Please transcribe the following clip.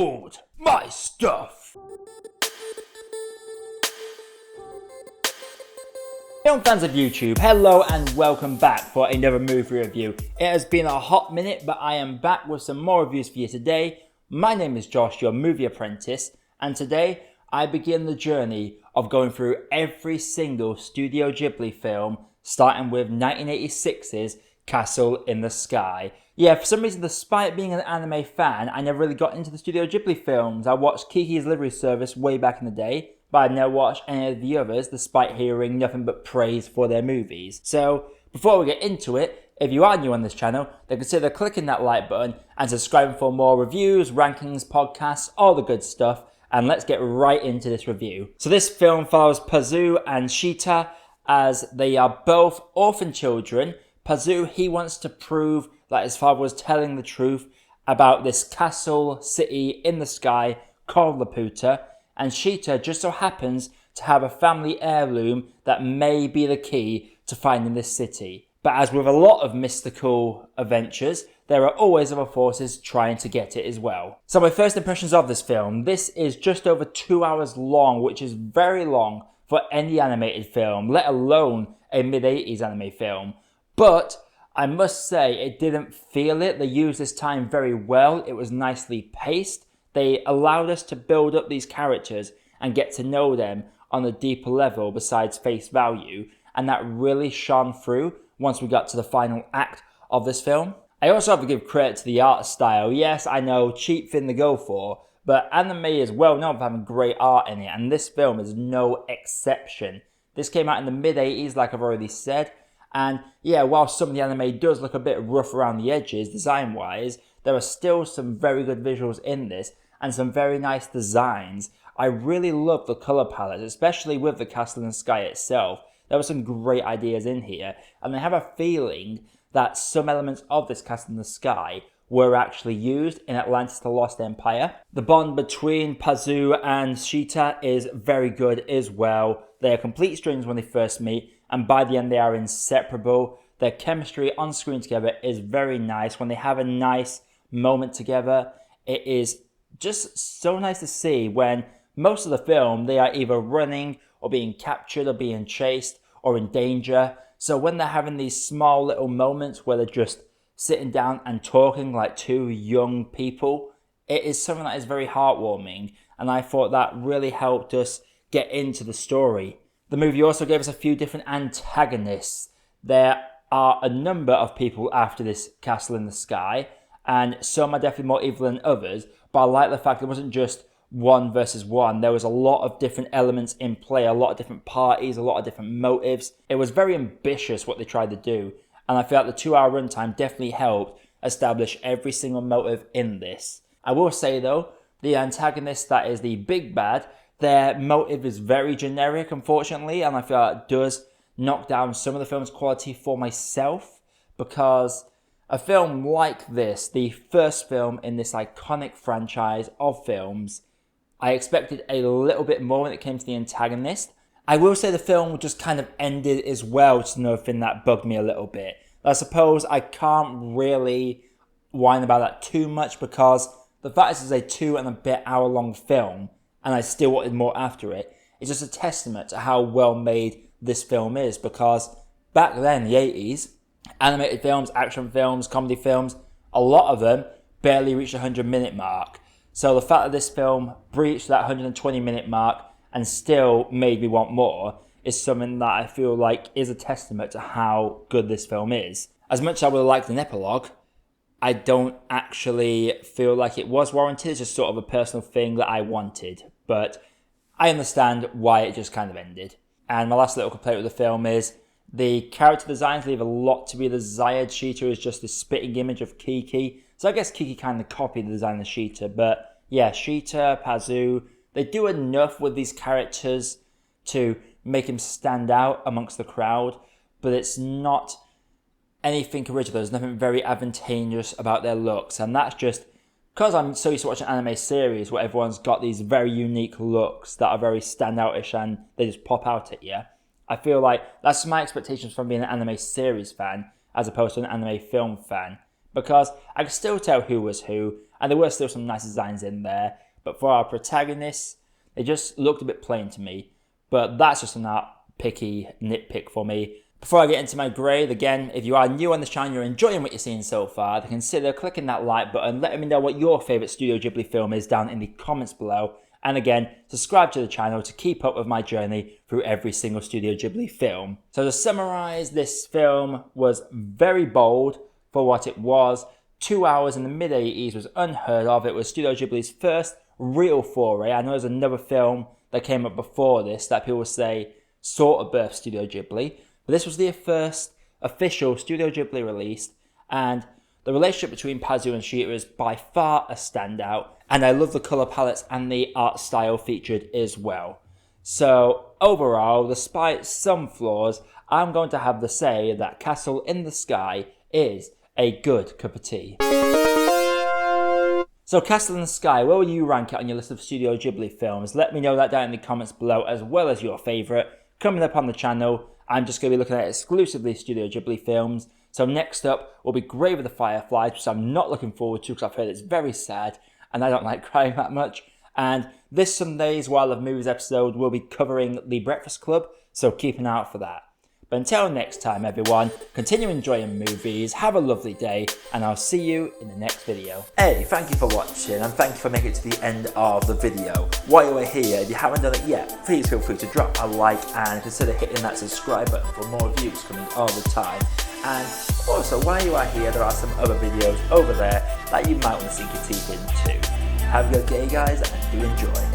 Behold my stuff! Film fans of YouTube, hello and welcome back for another movie review. It has been a hot minute, but I am back with some more reviews for you today. My name is Josh, your Movie Apprentice, and today I begin the journey of going through every single Studio Ghibli film, starting with 1986's Castle in the Sky. Yeah, for some reason, despite being an anime fan, I never really got into the Studio Ghibli films. I watched Kiki's Delivery Service way back in the day, but I never watched any of the others, despite hearing nothing but praise for their movies. So, before we get into it, if you are new on this channel, then consider clicking that like button and subscribing for more reviews, rankings, podcasts, all the good stuff, and let's get right into this review. So this film follows Pazu and Shita as they are both orphan children. Pazu, he wants to prove that his father was telling the truth about this castle city in the sky called Laputa, and Shita just so happens to have a family heirloom that may be the key to finding this city. But as with a lot of mystical adventures, there are always other forces trying to get it as well. So my first impressions of this film, this is just over 2 hours long, which is very long for any animated film, let alone a mid-80s anime film. But I must say, it didn't feel it. They used this time very well. It was nicely paced. They allowed us to build up these characters and get to know them on a deeper level besides face value. And that really shone through once we got to the final act of this film. I also have to give credit to the art style. Yes, I know, cheap thing to go for, but anime is well known for having great art in it, and this film is no exception. This came out in the mid-80s, like I've already said, and yeah, while some of the anime does look a bit rough around the edges, design-wise, there are still some very good visuals in this, and some very nice designs. I really love the colour palette, especially with the Castle in the Sky itself. There were some great ideas in here, and I have a feeling that some elements of this Castle in the Sky were actually used in Atlantis: The Lost Empire. The bond between Pazu and Shita is very good as well. They are complete strangers when they first meet, and by the end they are inseparable. Their chemistry on screen together is very nice. When they have a nice moment together, it is just so nice to see when most of the film they are either running or being captured or being chased or in danger. So when they're having these small little moments where they're just sitting down and talking like two young people, it is something that is very heartwarming, and I thought that really helped us get into the story. The movie also gave us a few different antagonists. There are a number of people after this Castle in the Sky, and some are definitely more evil than others, but I like the fact it wasn't just one versus one. There was a lot of different elements in play, a lot of different parties, a lot of different motives. It was very ambitious what they tried to do, and I feel like the 2 hour runtime definitely helped establish every single motive in this. I will say though, the antagonist that is the big bad, their motive is very generic unfortunately, and I feel like it does knock down some of the film's quality for myself, because a film like this, the first film in this iconic franchise of films, I expected a little bit more when it came to the antagonist. I will say the film just kind of ended as well, which is another thing that bugged me a little bit. I suppose I can't really whine about that too much, because the fact this is a 2 and a bit hour long film and I still wanted more after it, it's just a testament to how well made this film is, because back then, the 80s, animated films, action films, comedy films, a lot of them barely reached the 100-minute mark. So the fact that this film breached that 120-minute mark and still made me want more is something that I feel like is a testament to how good this film is. As much as I would have liked an epilogue, I don't actually feel like it was warranted. It's just sort of a personal thing that I wanted. But I understand why it just kind of ended. And my last little complaint with the film is the character designs leave a lot to be desired. Shita is just this spitting image of Kiki. So I guess Kiki kind of copied the design of Shita. But yeah, Shita, Pazu, they do enough with these characters to make him stand out amongst the crowd. But it's not anything original. There's nothing very advantageous about their looks. And that's just because I'm so used to watching anime series where everyone's got these very unique looks that are very standoutish and they just pop out at you. I feel like that's my expectations from being an anime series fan as opposed to an anime film fan. because I could still tell who was who, and there were still some nice designs in there, but for our protagonists, they just looked a bit plain to me. But that's just a picky nitpick for me. Before I get into my grade, again, if you are new on this channel and you're enjoying what you're seeing so far, then consider clicking that like button, letting me know what your favourite Studio Ghibli film is down in the comments below. And again, subscribe to the channel to keep up with my journey through every single Studio Ghibli film. So to summarise, this film was very bold for what it was. 2 hours in the mid-80s was unheard of. It was Studio Ghibli's first real foray. I know there's another film that came up before this that people say sort of birthed Studio Ghibli. But this was their first official Studio Ghibli release, and the relationship between Pazu and Shita is by far a standout, and I love the colour palettes and the art style featured as well. So overall, despite some flaws, I'm going to have to say that Castle in the Sky is a good cup of tea. So Castle in the Sky, where will you rank it on your list of Studio Ghibli films? Let me know that down in the comments below, as well as your favourite. Coming up on the channel, I'm just going to be looking at exclusively Studio Ghibli films. So next up will be Grave of the Fireflies, which I'm not looking forward to because I've heard it's very sad and I don't like crying that much. And this Sunday's Wild of Movies episode will be covering The Breakfast Club, so keep an eye out for that. But until next time, everyone, continue enjoying movies, have a lovely day, and I'll see you in the next video. Hey, thank you for watching, and thank you for making it to the end of the video. While you are here, if you haven't done it yet, please feel free to drop a like and consider hitting that subscribe button for more reviews coming all the time. And also, while you are here, there are some other videos over there that you might want to sink your teeth into. Have a good day, guys, and do enjoy.